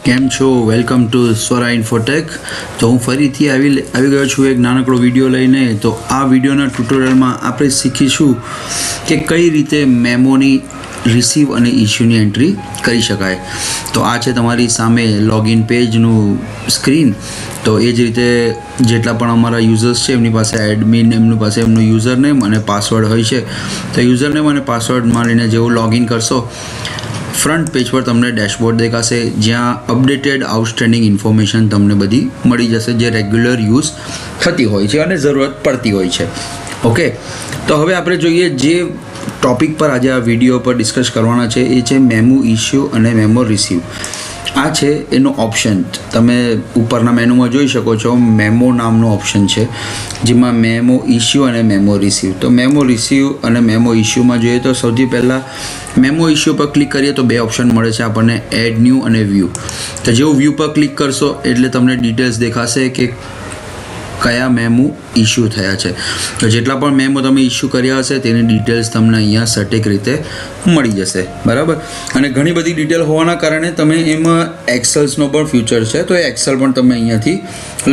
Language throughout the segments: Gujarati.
કેમ છો? Welcome to Swara Infotech. તો હું ફરીથી આવી ગયો છું એક નાનકડો વિડીયો લઈને. તો આ વિડીયોના ટ્યુટોરિયલમાં આપણે શીખીશું કે કઈ રીતે મેમોની રિસીવ અને ઇશ્યુની એન્ટ્રી કરી શકાય. તો આ છે તમારી સામે લોગિન પેજનું સ્ક્રીન. તો એ જ રીતે જેટલા પણ અમારા યુઝર્સ છે એમની પાસે એડમિન એમની પાસે એમનું યુઝરનેમ અને પાસવર્ડ હોય છે. તો યુઝરનેમ અને પાસવર્ડ મારીને જેવું લોગિન કરશો, ફ્રન્ટ પેજ પર તમને ડેશબોર્ડ દેખાશે, જ્યાં અપડેટેડ આઉટસ્ટેન્ડિંગ ઇન્ફોર્મેશન તમને બધી મળી જશે, જે રેગ્યુલર યુઝ થતી હોય છે અને જરૂરત પડતી હોય છે. ઓકે, તો હવે આપણે જોઈએ જે ટૉપિક પર આજે આ વિડીયો પર ડિસ્કસ કરવાના છે એ છે મેમો ઇશ્યુ અને મેમો રિસીવ. આ છે એનો ઓપ્શન. તમે ઉપરના મેનુમાં જોઈ શકો છો, મેમો નામનો ઓપ્શન છે, જેમાં મેમો ઇશ્યુ અને મેમો રિસીવ. તો મેમો રિસીવ અને મેમો ઇશ્યુમાં જોઈએ તો સૌથી પહેલાં મેમો ઇશ્યુ પર ક્લિક કરીએ તો બે ઓપ્શન મળે છે આપણને, એડ ન્યૂ અને વ્યૂ. તો જેવું વ્યૂ પર ક્લિક કરશો એટલે તમને ડિટેલ્સ દેખાશે કે કયા મેમો ઇશ્યુ થયા છે. તો જેટલા પણ મેમો તમે ઇશ્યુ કર્યા હશે તેની ડિટેલ્સ તમને અહીંયા સટીક રીતે મળી જશે, બરાબર. અને ઘણી બધી ડિટેલ હોવાના કારણે તમે એમાં એક્સેલ્સનો પણ ફ્યુચર છે, તો એ એક્સેલ પણ તમે અહીંયાથી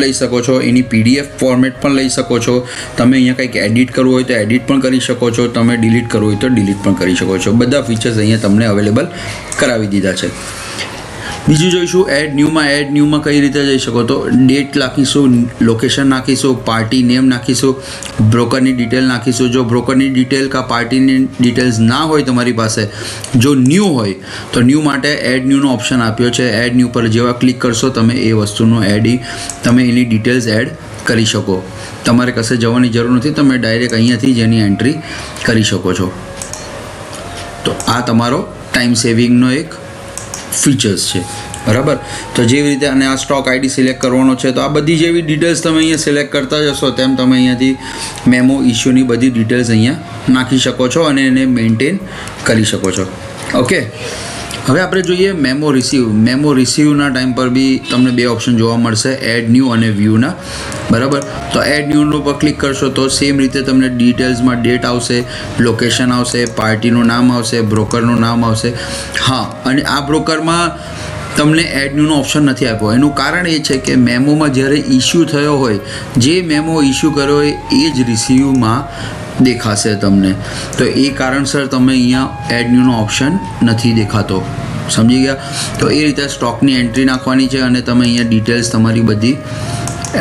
લઈ શકો છો. એની PDF ફોર્મેટ પણ લઈ શકો છો. તમે અહીંયા કંઈક એડિટ કરવું હોય તો એડિટ પણ કરી શકો છો. તમે ડિલીટ કરવું હોય તો ડિલીટ પણ કરી શકો છો. બધા ફીચર્સ અહીંયા તમને અવેલેબલ કરાવી દીધા છે. બીજું જોઈશું એડ ન્યૂમાં. એડ ન્યૂમાં કઈ રીતે જઈ શકો? તો ડેટ નાખીશું, લોકેશન નાખીશું, પાર્ટી નેમ નાખીશું, બ્રોકરની ડિટેલ નાખીશું. જો બ્રોકરની ડિટેલ કા પાર્ટીની ડિટેલ્સ ના હોય તમારી પાસે, જો ન્યૂ હોય તો ન્યૂ માટે એડ ન્યૂનો ઓપ્શન આપ્યો છે. એડ ન્યૂ પર જેવા ક્લિક કરશો તમે એ વસ્તુનો તમે એની ડિટેલ્સ એડ કરી શકો. તમારે કશે જવાની જરૂર નથી, તમે ડાયરેક્ટ અહીંયાથી જ એની એન્ટ્રી કરી શકો છો. તો આ તમારો ટાઈમ સેવિંગનો એક ફીચર્સ છે, બરાબર. તો જેવી રીતે અને આ સ્ટોક આઈડી સિલેક્ટ કરવાનો છે, તો આ બધી જેવી ડિટેલ્સ તમે અહીંયા સિલેક્ટ કરતા જશો તેમ તમે અહીંયાથી મેમો ઇશ્યુની બધી ડિટેલ્સ અહીંયા નાખી શકો છો અને એને મેન્ટેન કરી શકો છો. ઓકે, હવે આપણે જોઈએ મેમો રિસીવ. મેમો રિસીવના ટાઈમ પર બી તમને બે ઓપ્શન જોવા મળશે, એડ ન્યૂ અને વ્યૂના, બરાબર. તો એડ ન્યૂનો પર ક્લિક કરશો તો સેમ રીતે તમને ડિટેલ્સમાં ડેટ આવશે, લોકેશન આવશે, પાર્ટીનું નામ આવશે, બ્રોકરનું નામ આવશે. હા, અને આ બ્રોકરમાં તમને એડ ન્યૂનો ઓપ્શન નથી આપ્યો. એનું કારણ એ છે કે મેમોમાં જ્યારે ઇશ્યુ થયો હોય, જે મેમો ઇશ્યુ કર્યો હોય એ જ રિસીવમાં દેખાશે તમને. તો એ કારણસર તમે અહીંયા એડ ન્યૂનો ઓપ્શન નથી દેખાતો, સમજી ગયા? તો એ રીતે સ્ટોકની એન્ટ્રી નાખવાની છે અને તમે અહીંયા ડિટેલ્સ તમારી બધી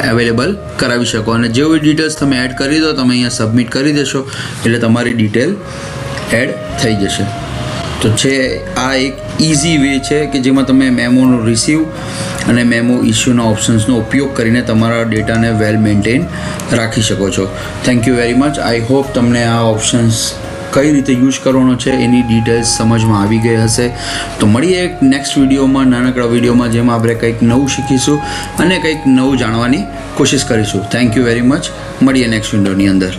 અવેલેબલ કરાવી શકો. અને જેવી ડિટેલ્સ તમે એડ કરી દો, તમે અહીંયા સબમિટ કરી દેશો એટલે તમારી ડિટેલ એડ થઈ જશે. તો છે આ એક ઇઝી વે છે કે જેમાં તમે મેમોનો રિસીવ અને મેમો ઇશ્યુના ઓપ્શન્સનો ઉપયોગ કરીને તમારા ડેટાને વેલ મેન્ટેન રાખી શકો છો. Thank you very much. I hope તમને આ ઓપ્શન્સ કઈ રીતે યુઝ કરવાનો છે એની ડિટેલ્સ સમજમાં આવી ગઈ હશે. તો મળીએ એક નેક્સ્ટ વિડીયોમાં, નાનકડા વિડીયોમાં, જેમાં આપણે કંઈક નવું શીખીશું અને કંઈક નવું જાણવાની કોશિશ કરીશું. Thank you very much. મળીએ નેક્સ્ટ વિડીયોની અંદર.